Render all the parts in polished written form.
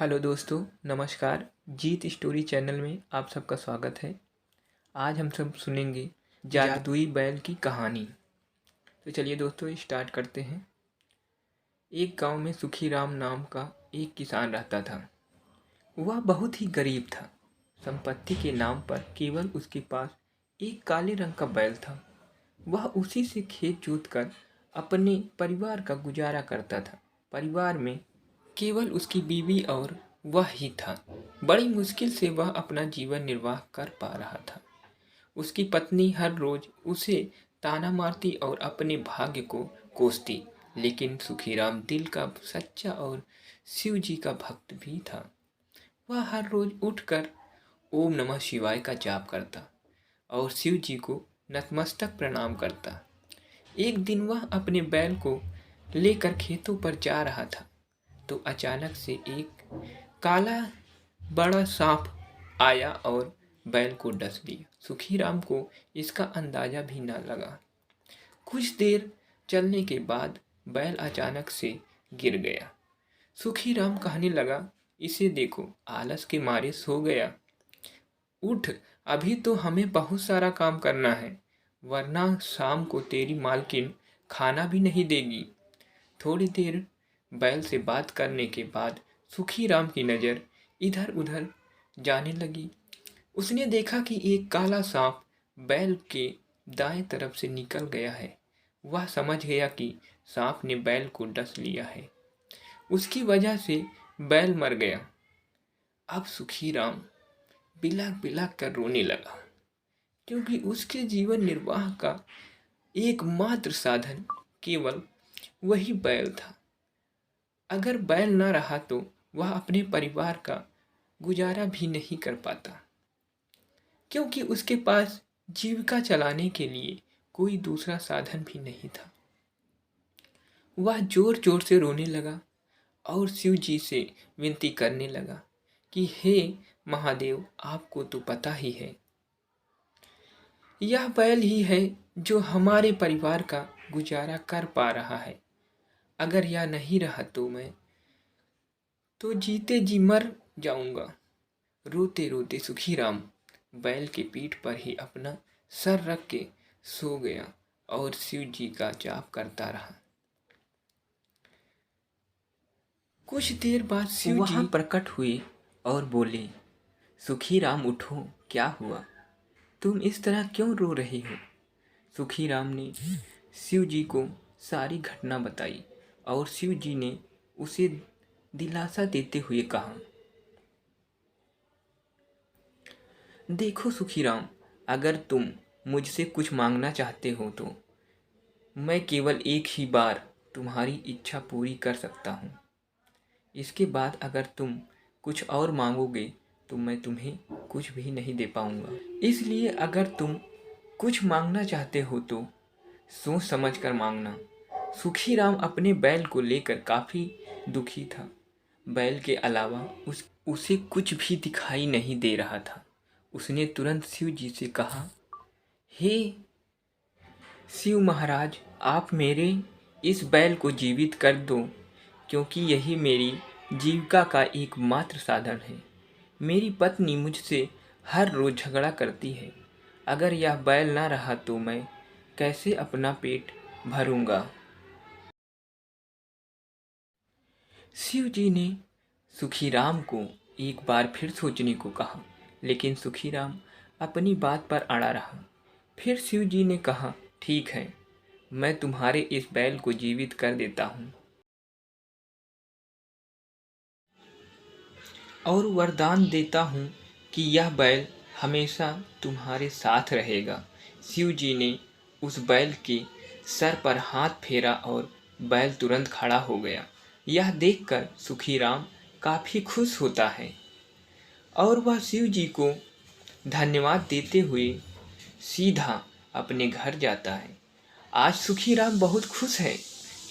Hello दोस्तों, नमस्कार। जीत story channel में आप सबका स्वागत है। आज हम सब सुनेंगे जादुई बैल की कहानी। तो चलिए दोस्तों स्टार्ट करते हैं। एक गांव में सुखीराम नाम का एक किसान रहता था। वह बहुत ही गरीब था। संपत्ति के नाम पर केवल उसके पास एक काले रंग का बैल था। वह उसी से खेत जोतकर अपने परिवार का गुजारा करता था। परिवार में केवल उसकी बीवी और वह ही था। बड़ी मुश्किल से वह अपना जीवन निर्वाह कर पा रहा था। उसकी पत्नी हर रोज उसे ताना मारती और अपने भाग्य को कोसती, लेकिन सुखीराम दिल का सच्चा और शिव जी का भक्त भी था। वह हर रोज उठकर ओम नमः शिवाय का जाप करता और शिव जी को नतमस्तक प्रणाम करता। एक दिन वह अपने बैल को लेकर खेतों पर जा रहा था तो अचानक से एक काला बड़ा सांप आया और बैल को डस लिया। सुखीराम को इसका अंदाजा भी न लगा। कुछ देर चलने के बाद बैल अचानक से गिर गया। सुखीराम कहने लगा, इसे देखो, आलस के मारे सो गया। उठ, अभी तो हमें बहुत सारा काम करना है, वरना शाम को तेरी मालकिन खाना भी नहीं देगी। थोड़ी देर बैल से बात करने के बाद सुखीराम की नज़र इधर उधर जाने लगी। उसने देखा कि एक काला सांप बैल के दाएं तरफ से निकल गया है। वह समझ गया कि सांप ने बैल को डस लिया है। उसकी वजह से बैल मर गया। अब सुखीराम बिलख बिलख कर रोने लगा, क्योंकि उसके जीवन निर्वाह का एकमात्र साधन केवल वही बैल था। अगर बैल न रहा तो वह अपने परिवार का गुजारा भी नहीं कर पाता, क्योंकि उसके पास जीविका चलाने के लिए कोई दूसरा साधन भी नहीं था। वह जोर जोर से रोने लगा और शिव जी से विनती करने लगा कि हे महादेव, आपको तो पता ही है, यह बैल ही है जो हमारे परिवार का गुजारा कर पा रहा है। अगर यह नहीं रहा तो मैं तो जीते जी मर जाऊंगा। रोते रोते सुखीराम बैल के पीठ पर ही अपना सर रख के सो गया और शिव जी का जाप करता रहा। कुछ देर बाद शिव जी प्रकट हुए और बोले, सुखीराम उठो, क्या हुआ? तुम इस तरह क्यों रो रहे हो? सुखीराम ने शिव जी को सारी घटना बताई और शिव जी ने उसे दिलासा देते हुए कहा, देखो सुखीराम, अगर तुम मुझसे कुछ मांगना चाहते हो तो मैं केवल एक ही बार तुम्हारी इच्छा पूरी कर सकता हूँ। इसके बाद अगर तुम कुछ और मांगोगे तो मैं तुम्हें कुछ भी नहीं दे पाऊँगा। इसलिए अगर तुम कुछ मांगना चाहते हो तो सोच समझ कर मांगना। सुखीराम अपने बैल को लेकर काफ़ी दुखी था। बैल के अलावा उसे कुछ भी दिखाई नहीं दे रहा था। उसने तुरंत शिव जी से कहा, हे शिव महाराज, आप मेरे इस बैल को जीवित कर दो, क्योंकि यही मेरी जीविका का एकमात्र साधन है। मेरी पत्नी मुझसे हर रोज़ झगड़ा करती है। अगर यह बैल ना रहा तो मैं कैसे अपना पेट भरूंगा? शिव जी ने सुखीराम को एक बार फिर सोचने को कहा, लेकिन सुखीराम अपनी बात पर अड़ा रहा। फिर शिव जी ने कहा, ठीक है, मैं तुम्हारे इस बैल को जीवित कर देता हूँ और वरदान देता हूँ कि यह बैल हमेशा तुम्हारे साथ रहेगा। शिव जी ने उस बैल के सर पर हाथ फेरा और बैल तुरंत खड़ा हो गया। यह देखकर सुखीराम काफ़ी खुश होता है और वह शिव जी को धन्यवाद देते हुए सीधा अपने घर जाता है। आज सुखीराम बहुत खुश है,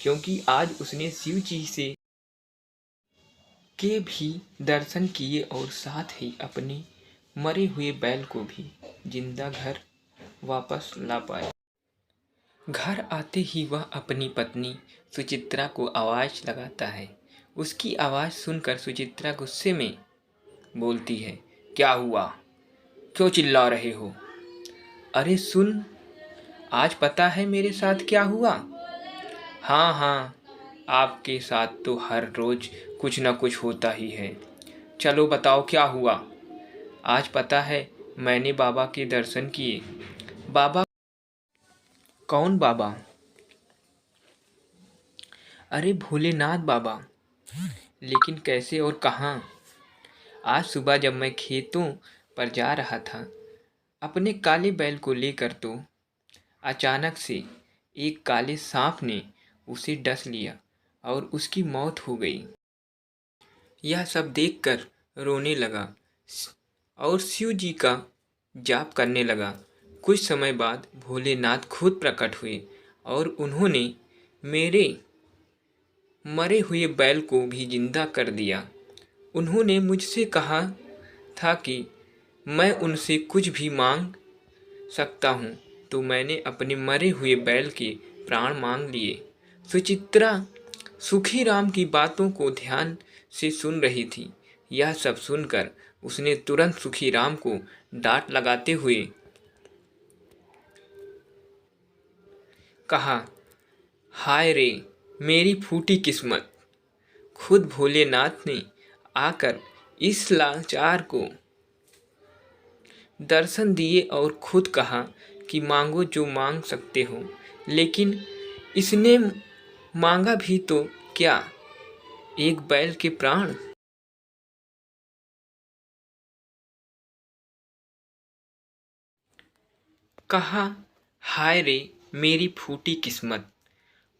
क्योंकि आज उसने शिव जी से के भी दर्शन किए और साथ ही अपने मरे हुए बैल को भी जिंदा घर वापस ला पाया। घर आते ही वह अपनी पत्नी सुचित्रा को आवाज़ लगाता है। उसकी आवाज़ सुनकर सुचित्रा गुस्से में बोलती है, क्या हुआ, क्यों चिल्ला रहे हो? अरे सुन, आज पता है मेरे साथ क्या हुआ? हाँ हाँ, आपके साथ तो हर रोज कुछ न कुछ होता ही है। चलो बताओ क्या हुआ। आज पता है मैंने बाबा के दर्शन किए। बाबा? कौन बाबा? अरे भोलेनाथ बाबा। लेकिन कैसे और कहाँ? आज सुबह जब मैं खेतों पर जा रहा था अपने काले बैल को लेकर, तो अचानक से एक काले सांप ने उसे डस लिया और उसकी मौत हो गई। यह सब देखकर रोने लगा और शिव जी का जाप करने लगा। कुछ समय बाद भोलेनाथ खुद प्रकट हुए और उन्होंने मेरे मरे हुए बैल को भी जिंदा कर दिया। उन्होंने मुझसे कहा था कि मैं उनसे कुछ भी मांग सकता हूँ, तो मैंने अपने मरे हुए बैल के प्राण मांग लिए। सुचित्रा सुखीराम की बातों को ध्यान से सुन रही थी। यह सब सुनकर उसने तुरंत सुखीराम को डांट लगाते हुए कहा, हाय रे मेरी फूटी किस्मत। खुद भोलेनाथ ने आकर इस लाचार को दर्शन दिए और खुद कहा कि मांगो जो मांग सकते हो, लेकिन इसने मांगा भी तो क्या, एक बैल के प्राण। कहा, हाय रे मेरी फूटी किस्मत।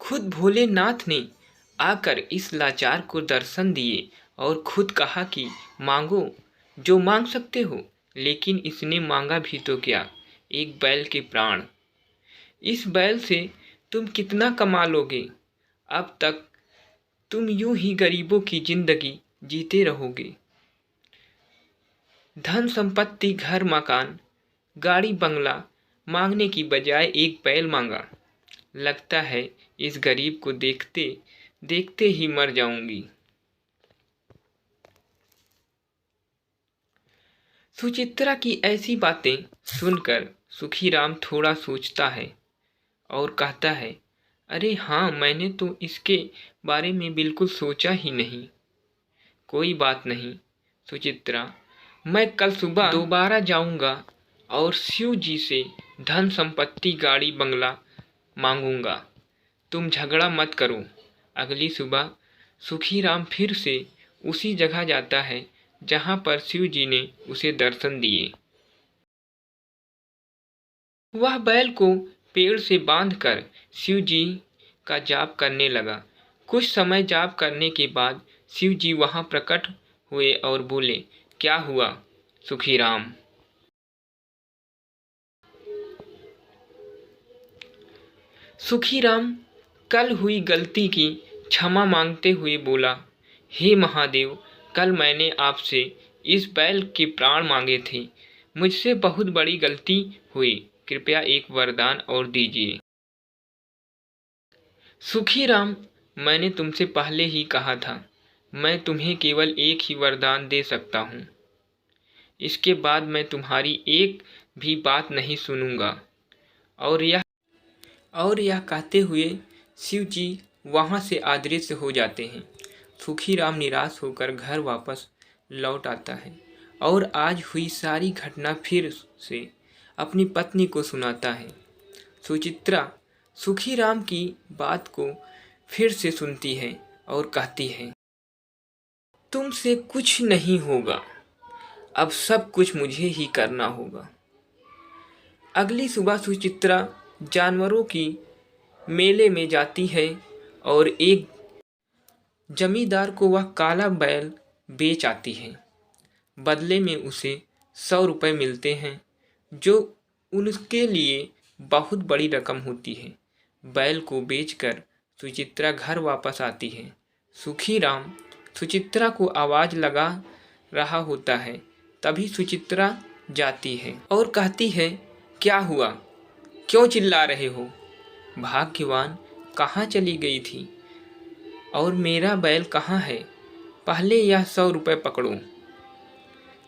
खुद भोलेनाथ ने आकर इस लाचार को दर्शन दिए और खुद कहा कि मांगो जो मांग सकते हो, लेकिन इसने मांगा भी तो क्या, एक बैल के प्राण। इस बैल से तुम कितना कमा लोगे? अब तक तुम यूं ही गरीबों की जिंदगी जीते रहोगे। धन संपत्ति, घर मकान, गाड़ी बंगला मांगने की बजाय एक बैल मांगा। लगता है इस गरीब को देखते देखते ही मर जाऊंगी। सुचित्रा की ऐसी बातें सुनकर सुखीराम थोड़ा सोचता है और कहता है, अरे हाँ, मैंने तो इसके बारे में बिल्कुल सोचा ही नहीं। कोई बात नहीं सुचित्रा, मैं कल सुबह दोबारा जाऊंगा और शिव जी से धन संपत्ति, गाड़ी बंगला मांगूंगा। तुम झगड़ा मत करो। अगली सुबह सुखीराम फिर से उसी जगह जाता है जहां पर शिव जी ने उसे दर्शन दिए। वह बैल को पेड़ से बांधकर शिव जी का जाप करने लगा। कुछ समय जाप करने के बाद शिव जी वहां प्रकट हुए और बोले, क्या हुआ सुखीराम? सुखीराम कल हुई गलती की क्षमा मांगते हुए बोला, हे महादेव, कल मैंने आपसे इस बैल के प्राण मांगे थे। मुझसे बहुत बड़ी गलती हुई। कृपया एक वरदान और दीजिए। सुखीराम, मैंने तुमसे पहले ही कहा था, मैं तुम्हें केवल एक ही वरदान दे सकता हूँ। इसके बाद मैं तुम्हारी एक भी बात नहीं सुनूंगा। और यह कहते हुए शिव जी वहाँ से अदृश्य हो जाते हैं। सुखीराम निराश होकर घर वापस लौट आता है और आज हुई सारी घटना फिर से अपनी पत्नी को सुनाता है। सुचित्रा सुखीराम की बात को फिर से सुनती है और कहती है, तुमसे कुछ नहीं होगा, अब सब कुछ मुझे ही करना होगा। अगली सुबह सुचित्रा जानवरों की मेले में जाती है और एक जमींदार को वह काला बैल बेच आती है। बदले में उसे 100 रुपये मिलते हैं, जो उनके लिए बहुत बड़ी रकम होती है। बैल को बेचकर सुचित्रा घर वापस आती है। सुखीराम सुचित्रा को आवाज़ लगा रहा होता है। तभी सुचित्रा जाती है और कहती है, क्या हुआ, क्यों चिल्ला रहे हो? भाग्यवान कहाँ चली गई थी? और मेरा बैल कहाँ है? पहले यह 100 रुपये पकड़ो।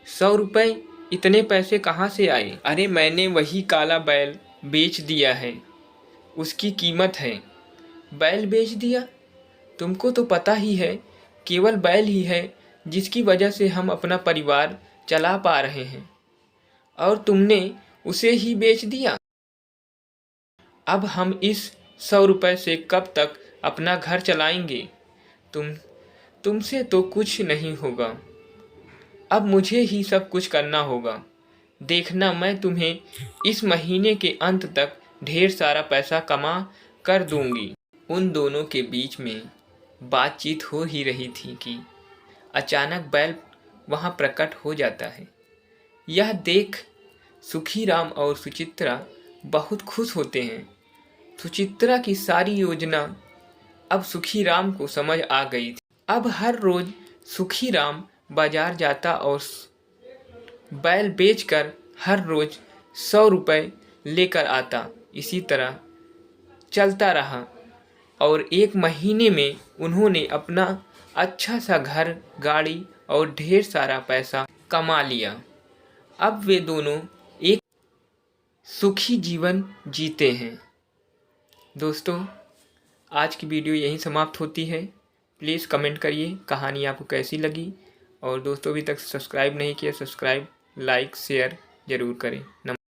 100 रुपये? इतने पैसे कहाँ से आए? अरे मैंने वही काला बैल बेच दिया है, उसकी कीमत है। बैल बेच दिया? तुमको तो पता ही है, केवल बैल ही है जिसकी वजह से हम अपना परिवार चला पा रहे हैं, और तुमने उसे ही बेच दिया। अब हम इस 100 रुपये से कब तक अपना घर चलाएंगे? तुमसे तो कुछ नहीं होगा। अब मुझे ही सब कुछ करना होगा। देखना, मैं तुम्हें इस महीने के अंत तक ढेर सारा पैसा कमा कर दूंगी। उन दोनों के बीच में बातचीत हो ही रही थी कि अचानक बैल वहां प्रकट हो जाता है। यह देख सुखीराम और सुचित्रा बहुत खुश होते हैं। सुचित्रा की सारी योजना अब सुखीराम को समझ आ गई थी। अब हर रोज सुखीराम बाजार जाता और बैल बेचकर हर रोज 100 रुपये लेकर आता। इसी तरह चलता रहा और एक महीने में उन्होंने अपना अच्छा सा घर, गाड़ी और ढेर सारा पैसा कमा लिया। अब वे दोनों एक सुखी जीवन जीते हैं। दोस्तों, आज की वीडियो यहीं समाप्त होती है। प्लीज़ कमेंट करिए कहानी आपको कैसी लगी, और दोस्तों अभी तक सब्सक्राइब नहीं किया, सब्सक्राइब, लाइक, शेयर ज़रूर करें।